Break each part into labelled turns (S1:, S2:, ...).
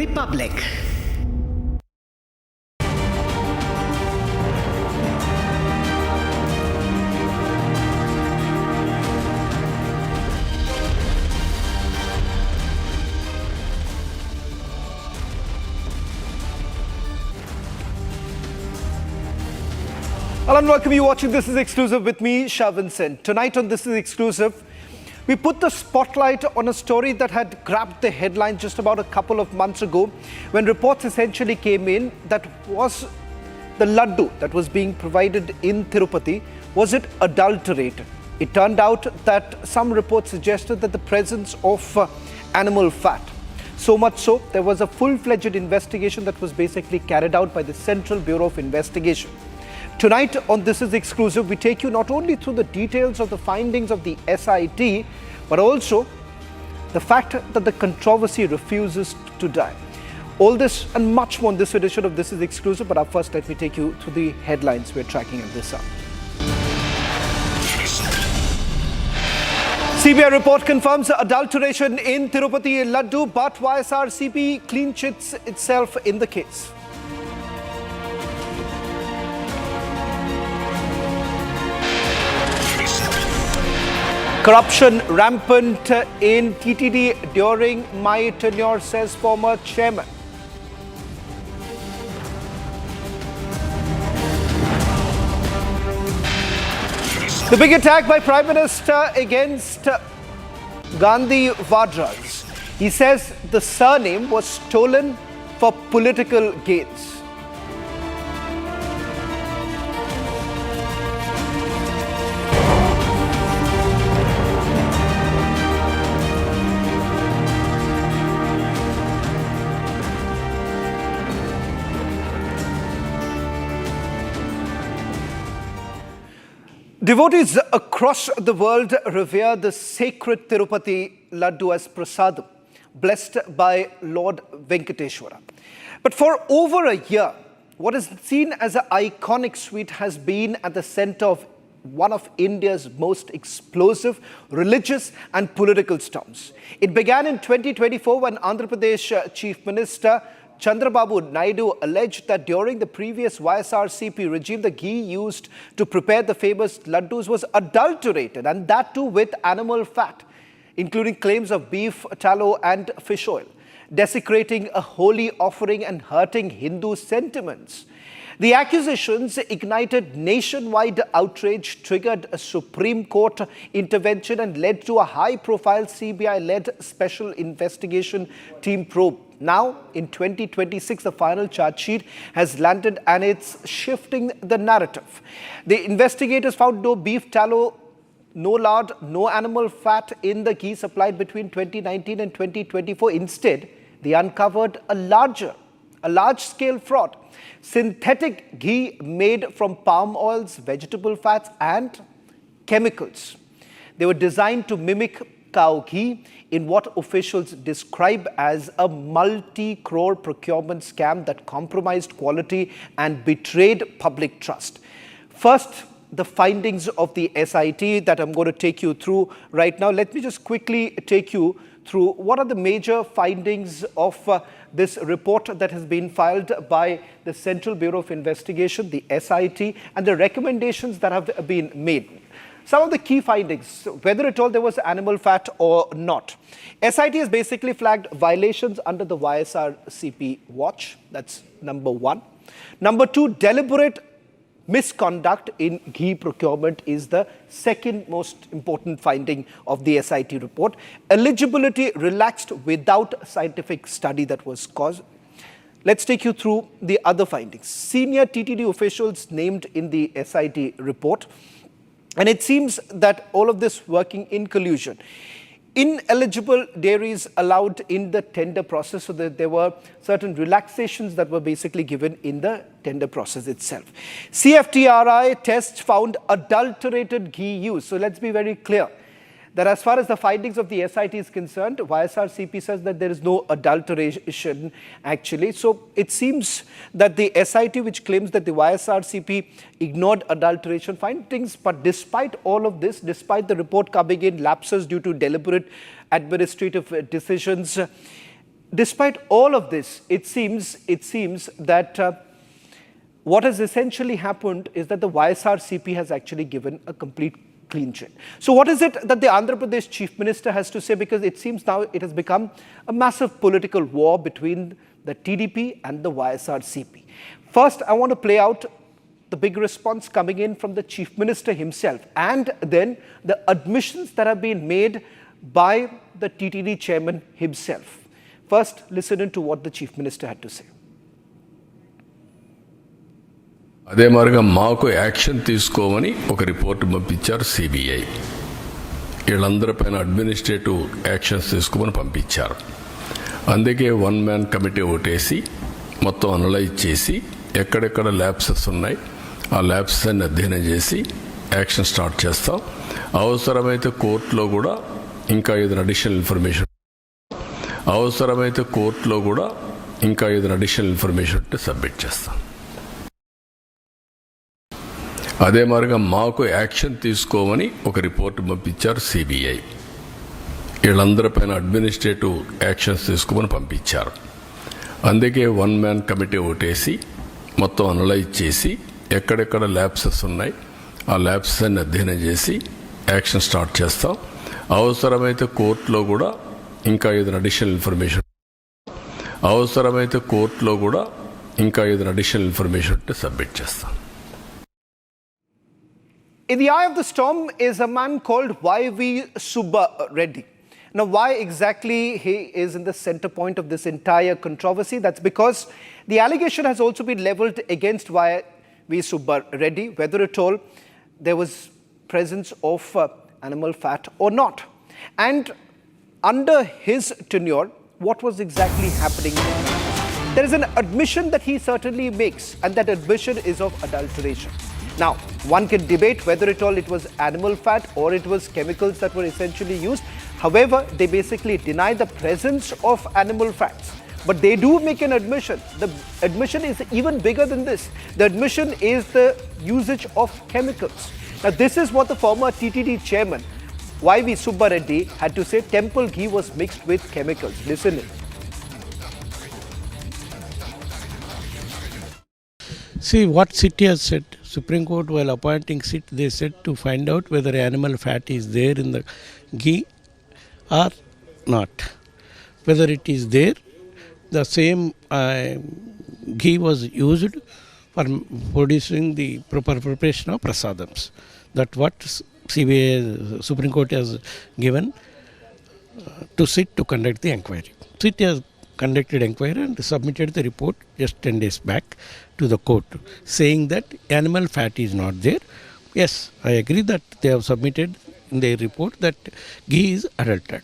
S1: Republic.
S2: Hello and welcome. You watching This Is Exclusive with me, Shavin Sen. Tonight on This Is Exclusive, we put the spotlight on a story that had grabbed the headline just about a couple of months ago when reports essentially came in that was the laddu that was being provided in Tirupati, was it adulterated? It turned out that some reports suggested that the presence of animal fat. So much so, there was a full-fledged investigation that was basically carried out by the Central Bureau of Investigation. Tonight on This Is Exclusive, we take you not only through the details of the findings of the SIT, but also the fact that the controversy refuses to die. All this and much more in this edition of This Is Exclusive, but up first, let me take you through the headlines we're tracking at this hour. CBI report confirms adulteration in Tirupati Laddu, but YSRCP clean chits itself in the case. Corruption rampant in TTD during my tenure, says former chairman. The big attack by Prime Minister against Gandhi Vadras. He says the surname was stolen for political gains. Devotees across the world revere the sacred Tirupati Laddu as Prasadam, blessed by Lord Venkateshwara. But for over a year, what is seen as an iconic sweet has been at the center of one of India's most explosive religious and political storms. It began in 2024 when Andhra Pradesh Chief Minister Chandrababu Naidu alleged that during the previous YSRCP regime, the ghee used to prepare the famous laddus was adulterated, and that too with animal fat, including claims of beef tallow and fish oil, desecrating a holy offering and hurting Hindu sentiments. The accusations ignited nationwide outrage, triggered a Supreme Court intervention and led to a high-profile CBI-led Special Investigation Team probe. Now, in 2026, the final charge sheet has landed and it's shifting the narrative. The investigators found no beef tallow, no lard, no animal fat in the ghee supplied between 2019 and 2024. Instead, they uncovered a large-scale fraud. Synthetic ghee made from palm oils, vegetable fats and chemicals. They were designed to mimic cow ghee in what officials describe as a multi-crore procurement scam that compromised quality and betrayed public trust. First, the findings of the SIT that I'm going to take you through right now. Let me just quickly take you through what are the major findings of this report that has been filed by the Central Bureau of Investigation, the SIT, and the recommendations that have been made. Some of the key findings, whether at all there was animal fat or not. SIT has basically flagged violations under the YSRCP watch. That's number one. Number two, deliberate misconduct in ghee procurement is the second most important finding of the SIT report. Eligibility relaxed without scientific study that was caused. Let's take you through the other findings. Senior TTD officials named in the SIT report. And it seems that all of this working in collusion. Ineligible dairies allowed in the tender process, so that there were certain relaxations that were basically given in the tender process itself. CFTRI tests found adulterated ghee use. So let's be very clear that as far as the findings of the SIT is concerned, YSRCP says that there is no adulteration actually. So it seems that the SIT, which claims that the YSRCP ignored adulteration findings, but despite all of this, despite the report coming in lapses due to deliberate administrative decisions, despite all of this, it seems that what has essentially happened is that the YSRCP has actually given a complete clean sheet. So what is it that the Andhra Pradesh Chief Minister has to say? Because it seems now it has become a massive political war between the TDP and the YSRCP. First, I want to play out the big response coming in from the Chief Minister himself, and then the admissions that have been made by the TTD chairman himself. First, listen in to what the Chief Minister had to say.
S1: అదే మాదిరిగా మాకు action తీసుకోమని ఒక report పంపించారు CBI. వీళ్ళందరిపైన administrative actions తీసుకోమని పంపించారు. అందుకే one man committee ఓటేసి మొత్తం అనలైజ్ చేసి ఎక్కడెక్కడ ల్యాబ్సెస్ ఉన్నాయి ఆ ల్యాబ్స్ అన్ని అధ్యయనం చేసి యాక్షన్ స్టార్ట్ చేస్తాం. అవసరమైతే కోర్టులో కూడా ఇంకా ఏదైనా అడిషనల్ ఇన్ఫర్మేషన్ ఉంటే సబ్మిట్ చేస్తాం. అదే మాదిరిగా మాకు యాక్షన్ తీసుకోమని ఒక రిపోర్ట్ పంపించారు సిబిఐ. వీళ్ళందరిపైన అడ్మినిస్ట్రేటివ్ యాక్షన్స్ తీసుకోమని పంపించారు. అందుకే వన్ మ్యాన్ కమిటీ ఓటేసి మొత్తం అనలైజ్ చేసి ఎక్కడెక్కడ ల్యాబ్సెస్ ఉన్నాయి ఆ ల్యాబ్స్ అన్ని అధ్యయనం చేసి యాక్షన్ స్టార్ట్ చేస్తాం. అవసరమైతే కోర్టులో కూడా ఇంకా ఏదైనా అడిషనల్ ఇన్ఫర్మేషన్ ఉంటే సబ్మిట్ చేస్తాం.
S2: In the eye of the storm is a man called Y.V. Subba Reddy. Now, why exactly he is in the center point of this entire controversy? That's because the allegation has also been leveled against Y.V. Subba Reddy, whether at all there was presence of animal fat or not. And under his tenure, what was exactly happening? There is an admission that he certainly makes, and that admission is of adulteration. Now, one can debate whether at all it was animal fat or it was chemicals that were essentially used. However, they basically deny the presence of animal fats. But they do make an admission. The admission is even bigger than this. The admission is the usage of chemicals. Now, this is what the former TTD chairman, Y.V. Subba Reddy, had to say. Temple ghee was mixed with chemicals. Listen in.
S3: See what city has said. Supreme Court, while appointing sit, they said to find out whether animal fat is there in the ghee or not. Whether it is there, the same ghee was used for producing the proper preparation of prasadams. That's what CBI, Supreme Court has given to sit to conduct the inquiry. Sit has conducted inquiry and submitted the report just 10 days back to the court, saying that animal fat is not there. Yes, I agree that they have submitted in their report that ghee is adulterated.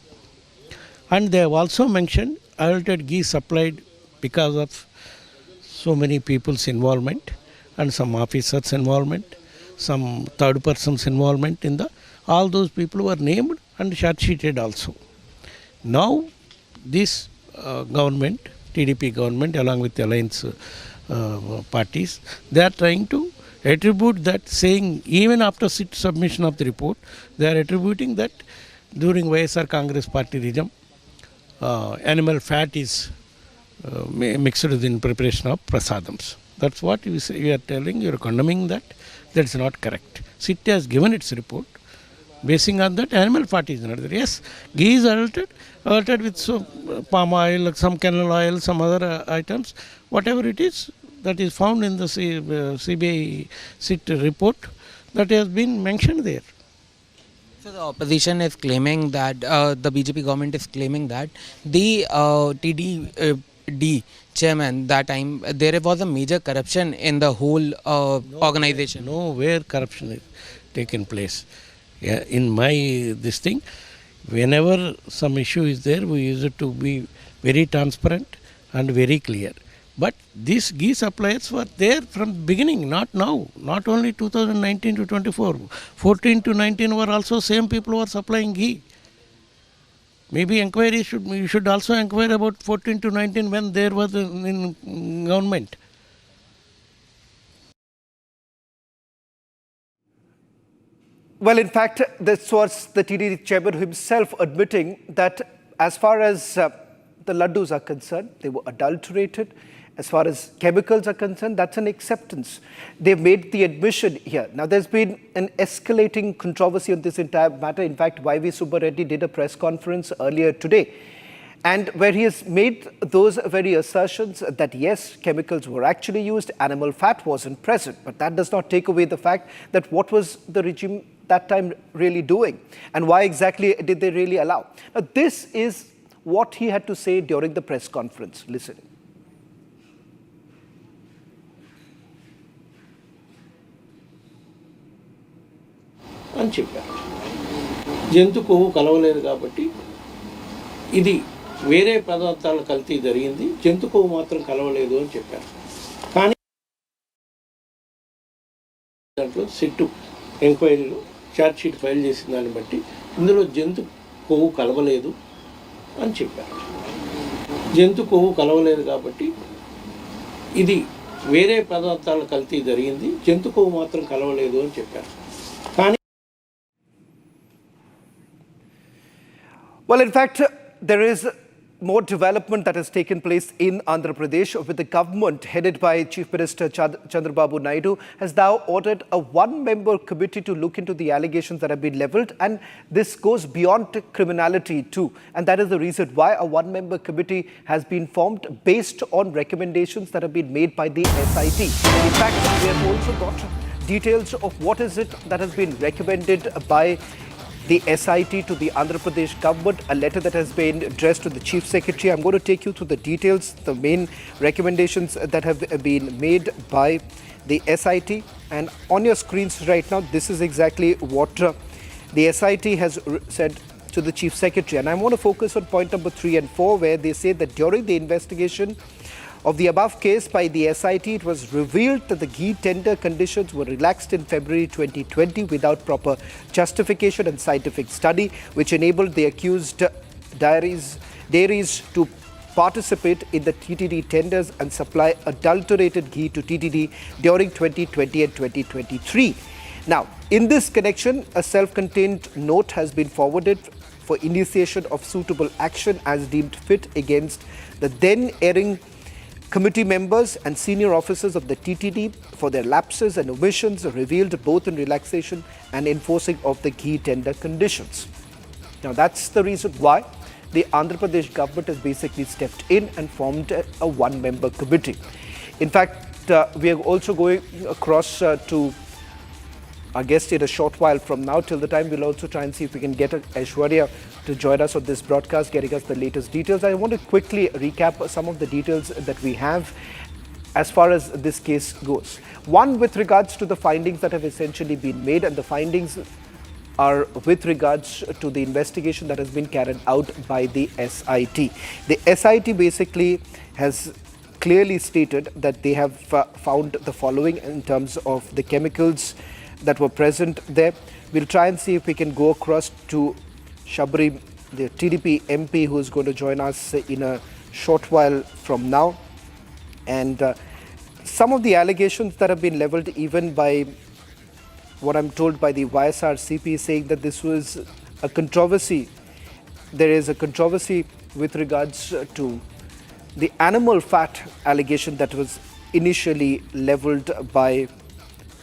S3: And they have also mentioned adulterated ghee supplied because of so many people's involvement and some officers' involvement, some third persons' involvement in the, all those people were named and charge sheeted also. Now, this government, TDP government, along with the alliance parties, they are trying to attribute that, saying even after submission of the report, they are attributing that during YSR Congress party regime, animal fat is mixed in preparation of prasadams. That's what you are telling, you are condemning that. That's not correct. CIT has given its report. Basing on that, animal fat is not there. Yes, ghee is adulterated with palm oil, some canola oil, some other items. Whatever it is, that is found in the CBI CIT report, that has been mentioned there.
S4: So the opposition is claiming that, the BJP government is claiming that the TDD chairman, that time, there was a major corruption in the whole organization.
S3: No, where corruption is taken place. Yeah, in my this thing, whenever some issue is there, we use it to be very transparent and very clear. But these ghee suppliers were there from beginning, not now, not only 2019 to 24. 14 to 19 were also same people who were supplying ghee. Maybe inquiry you should also inquire about 14 to 19 when there was in government.
S2: Well, in fact, this was the TTD chairman himself admitting that as far as the laddus are concerned, they were adulterated. As far as chemicals are concerned, that's an acceptance. They've made the admission here. Now, there's been an escalating controversy on this entire matter. In fact, Y.V. Subba Reddy did a press conference earlier today, and where he has made those very assertions that yes, chemicals were actually used, animal fat wasn't present. But that does not take away the fact that what was the regime that time really doing? And why exactly did they really allow? Now, this is what he had to say during the press conference. Listen.
S3: అని చెప్పారు. జంతు కొవ్వు కలవలేదు కాబట్టి ఇది వేరే పదార్థాల కల్తీ జరిగింది, జంతు కొవ్వు మాత్రం కలవలేదు అని చెప్పారు. కానీ దాంట్లో సిట్టు ఎంక్వైరీలో ఛార్జ్ షీట్ ఫైల్ చేసిన దాన్ని బట్టి ఇందులో జంతు కొవ్వు కలవలేదు అని చెప్పారు. జంతు కొవ్వు కలవలేదు కాబట్టి ఇది వేరే పదార్థాల కల్తీ జరిగింది, జంతు కొవ్వు మాత్రం కలవలేదు అని చెప్పారు. కానీ
S2: Well, in fact, there is more development that has taken place in Andhra Pradesh, with the government headed by Chief Minister Chandrababu Naidu has now ordered a one-member committee to look into the allegations that have been levelled, and this goes beyond criminality too. And that is the reason why a one-member committee has been formed based on recommendations that have been made by the SIT. In fact, we have also got details of what is it that has been recommended by the SIT to the Andhra Pradesh government, a letter that has been addressed to the Chief Secretary. I'm going to take you through the details, the main recommendations that have been made by the SIT. And on your screens right now, this is exactly what the SIT has said to the Chief Secretary. And I want to focus on point number 3 and 4, where they say that during the investigation of the above case by the SIT, it was revealed that the ghee tender conditions were relaxed in February 2020 without proper justification and scientific study, which enabled the accused dairies to participate in the TTD tenders and supply adulterated ghee to TTD during 2020 and 2023. Now, in this connection, a self-contained note has been forwarded for initiation of suitable action as deemed fit against the then erring committee members and senior officers of the TTD for their lapses and omissions revealed both in relaxation and enforcing of the ghee tender conditions. Now, that's the reason why the Andhra Pradesh government has basically stepped in and formed a one-member committee. In fact, we are also going across to our guest in a short while from now. Till the time, we'll also try and see if we can get Aishwarya to join us on this broadcast, getting us the latest details. I want to quickly recap some of the details that we have as far as this case goes. One, with regards to the findings that have essentially been made, and the findings are with regards to the investigation that has been carried out by the SIT. The SIT basically has clearly stated that they have found the following in terms of the chemicals that were present there. We'll try and see if we can go across to Shabri, the TDP MP, who is going to join us in a short while from now. And some of the allegations that have been levelled even by what I'm told by the YSRCP, saying that this was a controversy. There is a controversy with regards to the animal fat allegation that was initially levelled by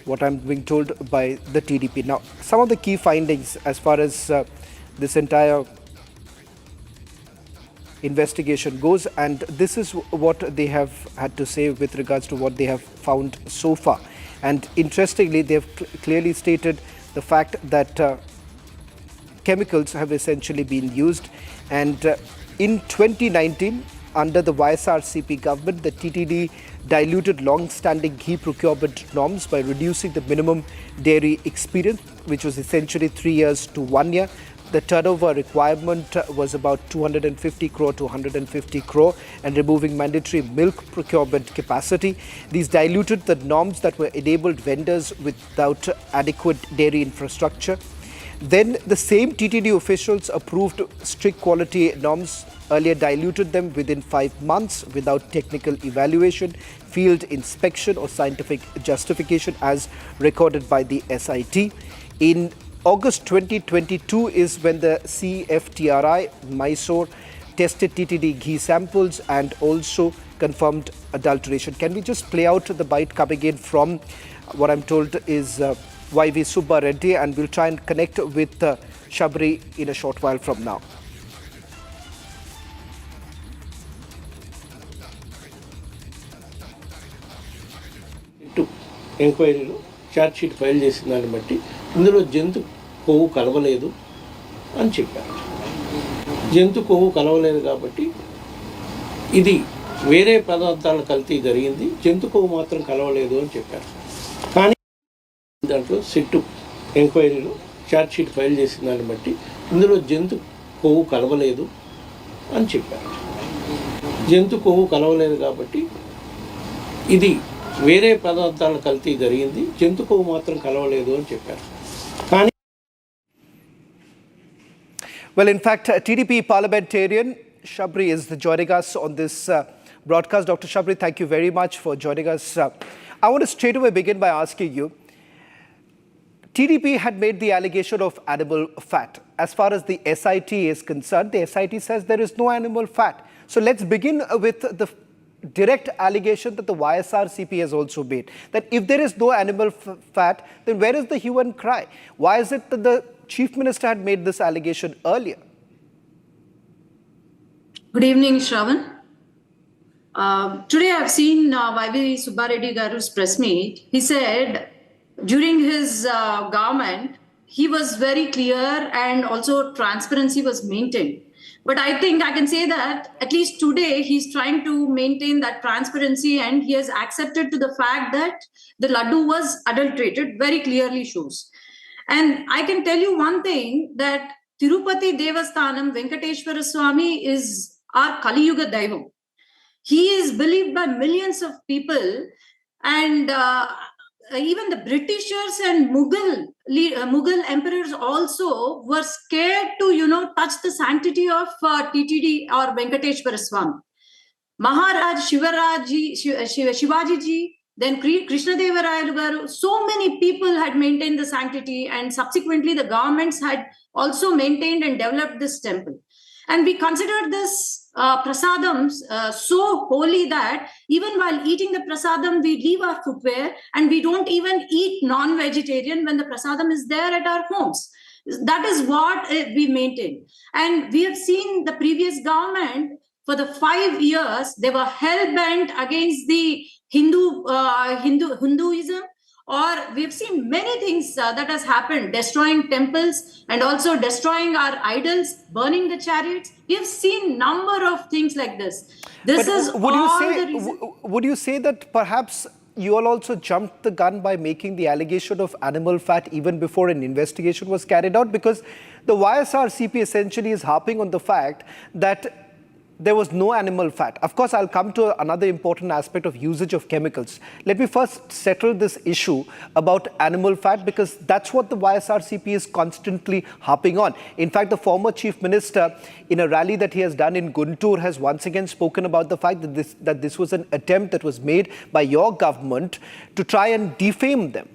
S2: what I'm being told by the TDP. Now, some of the key findings as far as this entire investigation goes, and this is what they have had to say with regards to what they have found so far. And interestingly, they have clearly stated the fact that chemicals have essentially been used, and in 2019, under the YSRCP government, the TTD diluted long-standing ghee procurement norms by reducing the minimum dairy experience, which was essentially 3 years to 1 year. The turnover requirement was about 250 crore to 150 crore, and removing mandatory milk procurement capacity. These diluted the norms that were enabled vendors without adequate dairy infrastructure. Then the same TTD officials approved strict quality norms, earlier diluted them within 5 months without technical evaluation, field inspection or scientific justification as recorded by the SIT. In August 2022 is when the CFTRI, Mysore tested TTD ghee samples and also confirmed adulteration. Can we just play out the bite coming in from what I'm told is YV Subba Reddy, and we'll try and connect with Shabri in a short while from now.
S3: ఎంక్వైరీలో charge sheet file చేసిన దాన్ని బట్టి ఇందులో జంతు కొవ్వు కలవలేదు అని చెప్పారు. జంతు కొవ్వు కలవలేదు కాబట్టి ఇది వేరే పదార్థాల కల్తీ జరిగింది, జంతు కొవ్వు మాత్రం కలవలేదు అని చెప్పారు. కానీ దాంట్లో సిట్టు ఎంక్వైరీలో ఛార్జ్ షీట్ ఫైల్ చేసిన దాన్ని బట్టి ఇందులో జంతు కొవ్వు కలవలేదు అని చెప్పారు. జంతు కొవ్వు కలవలేదు కాబట్టి ఇది వేరే పదార్థాల కల్తీ జరిగింది, జంతు కొవ్వు మాత్రం కలవలేదు అని చెప్పారు. కానీ
S2: Well, in fact, TDP parliamentarian Shabri is joining us on this broadcast. Dr. Shabri, thank you very much for joining us. I want to straight away begin by asking you, TDP had made the allegation of animal fat. As far as the SIT is concerned, the SIT says there is no animal fat. So let's begin with the direct allegation that the YSRCP has also made, that if there is no animal fat, then where is the hue and cry? Why is it that the Chief Minister had made this allegation earlier?
S5: Good evening, Shravan. Today I've seen YV Subba Reddy Garu's press meet. He said during his government, he was very clear and also transparency was maintained. But I think I can say that at least today he's trying to maintain that transparency, and he has accepted to the fact that the laddu was adulterated, very clearly shows. And I can tell you one thing, that Tirupati Devasthanam Venkateshwara Swami is our Kali Yuga Daivam. He is believed by millions of people, and even the Britishers and Mughal emperors also were scared to, touch the sanctity of TTD or Venkateshwara Swami. Maharaj Shivaji ji, then Krishna Deva Raya garu, so many people had maintained the sanctity, and subsequently the governments had also maintained and developed this temple. And we considered this prasadams so holy that even while eating the prasadam, we leave our footwear and we don't even eat non-vegetarian when the prasadam is there at our homes. That is what we maintain. And we have seen the previous government, for the 5 years, they were hell-bent against the Hinduism, or we've seen many things that has happened, destroying temples and also destroying our idols, burning the chariots. We've seen number of things like this. This
S2: But
S5: is
S2: would you
S5: all
S2: say,
S5: the reason.
S2: would you say that perhaps you all also jumped the gun by making the allegation of animal fat even before an investigation was carried out? Because the YSRCP essentially is harping on the fact that there was no animal fat. Of course, I'll come to another important aspect of usage of chemicals. Let me first settle this issue about animal fat, because that's what the YSRCP is constantly harping on. In fact, the former Chief Minister, in a rally that he has done in Guntur, has once again spoken about the fact that this was an attempt that was made by your government to try and defame them.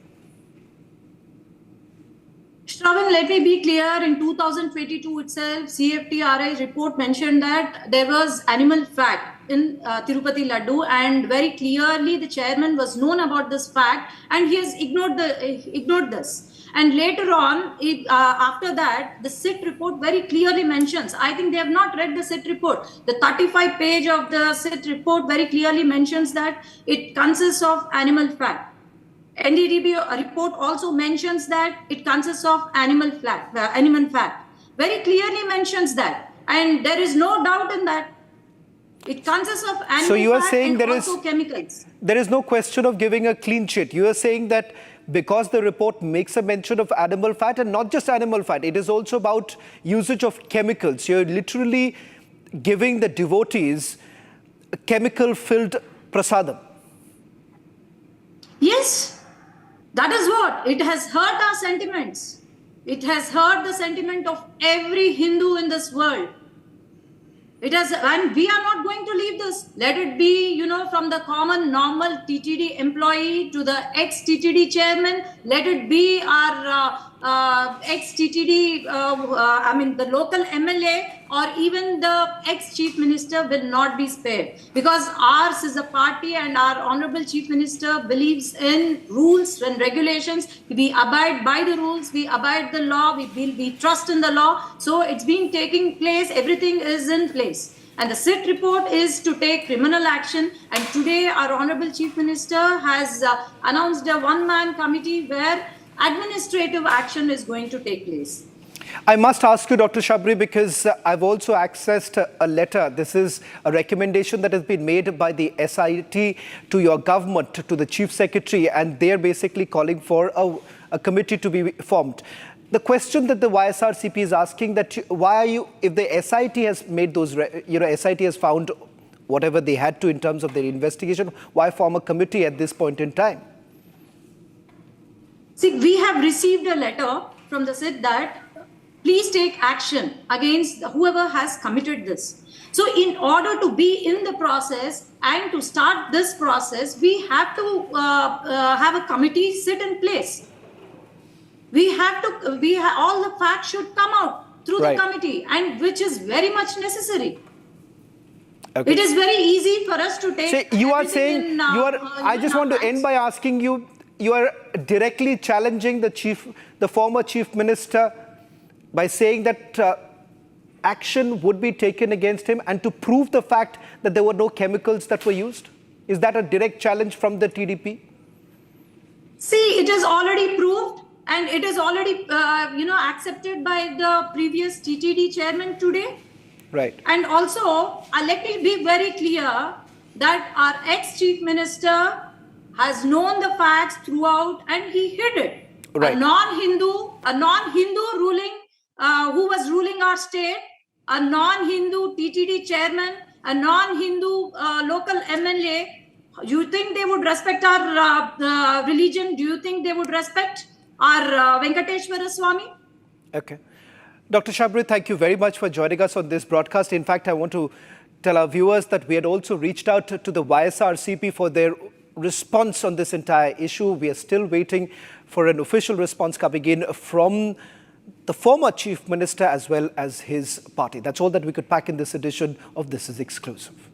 S5: Shravan, let me be clear. In 2022 itself, CFTRI report mentioned that there was animal fat in Tirupati Laddu, and very clearly the chairman was known about this fact, and he has ignored this. And later on, after that, the SIT report very clearly mentions, I think they have not read the SIT report. The 35 page of the SIT report very clearly mentions that it consists of animal fat. NDDB report also mentions that it consists of animal fat. Very clearly mentions that, and there is no doubt in that. It consists of animal
S2: So you are
S5: fat
S2: saying
S5: and
S2: there
S5: also chemicals.
S2: There is no question of giving a clean sheet. You are saying that because the report makes a mention of animal fat, and not just animal fat, it is also about usage of chemicals. You're literally giving the devotees chemical-filled prasadam.
S5: Yes, that is what. It has hurt our sentiments. It has hurt the sentiment of every Hindu in this world. It has, and we are not going to leave this. Let it be, from the common normal TTD employee to the ex-TTD chairman. Let it be our ex-TTD, the local MLA or even the ex-Chief Minister will not be spared, because ours is a party and our Honorable Chief Minister believes in rules and regulations. We abide by the rules, we abide the law, we trust in the law. So it's been taking place, everything is in place. And the SIT report is to take criminal action. And today our Honorable Chief Minister has announced a one-man committee where administrative action is going to take place.
S2: I must ask you, Dr. Shabri, because I've also accessed a letter. This is a recommendation that has been made by the SIT to your government, to the Chief Secretary, and they're basically calling for a committee to be formed. The question that the YSRCP is asking, that why are you, if the SIT has made those, SIT has found whatever they had to in terms of their investigation, why form a committee at this point in time?
S5: See, we have received a letter from the SIT that please take action against whoever has committed this. So in order to be in the process and to start this process, we have to have a committee sit in place. All the facts should come out through the committee, and which is very much necessary. Okay. It is very easy for us to take.
S2: So you are saying, I just want to end by asking you, you are directly challenging the former Chief Minister by saying that action would be taken against him and to prove the fact that there were no chemicals that were used? Is that a direct challenge from the TDP?
S5: See, it is already proved and it is already, accepted by the previous TTD chairman today.
S2: Right.
S5: And also, let me be very clear that our ex-Chief Minister has known the facts throughout and he hid it. Right. A non-Hindu ruling, who was ruling our state, a non-Hindu TTD chairman, a non-Hindu local MLA. You think they would respect our religion? Do you think they would respect our Venkateshwara Swami?
S2: Okay. Dr. Shabri, thank you very much for joining us on this broadcast. In fact, I want to tell our viewers that we had also reached out to the YSRCP for their response on this entire issue. We are still waiting for an official response coming in from the former Chief Minister as well as his party. That's all that we could pack in this edition of This Is Exclusive.